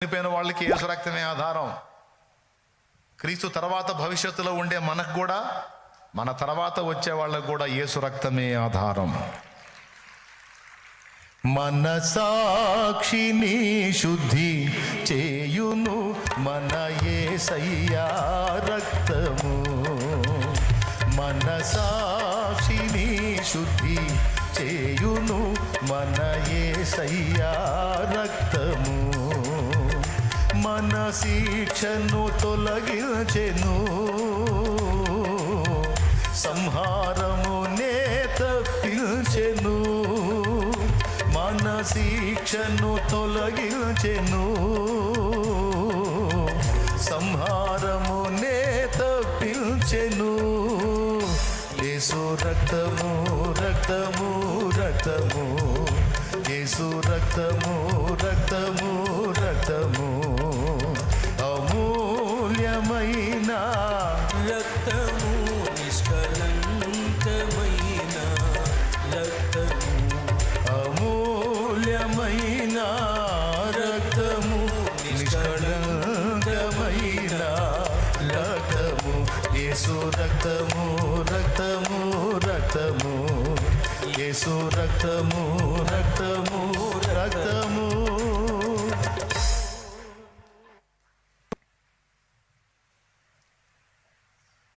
చనిపోయిన వాళ్ళకి యేసు రక్తమే ఆధారం. క్రీస్తు తర్వాత భవిష్యత్తులో ఉండే మనకు కూడా, మన తర్వాత వచ్చే వాళ్ళకు కూడా యేసు రక్తమే ఆధారం. మన సాక్షిని శుద్ధి చేయును మన యేసయ్యా రక్తము. మన సాక్షిని శుద్ధి చేయును మన యేసయ్యా రక్తము. మన శిక్షను తొలగించెను, సంహారమునే తప్పించెను. మన శిక్షను తొలగించెను, సంహారమునే తప్పించెను. యేసు రక్తము రక్తము రక్తము, యేసు రక్తము రక్తము రక్తము, అమూల్యమైన రక్తము, నిష్కలంకమైన రక్తము, అమూల్యమైన రక్తము, నిష్కళంకమైన రక్తము. యేసు రక్తము రక్తము రక్తము, యేసు రక్తము రక్తము రక్తము.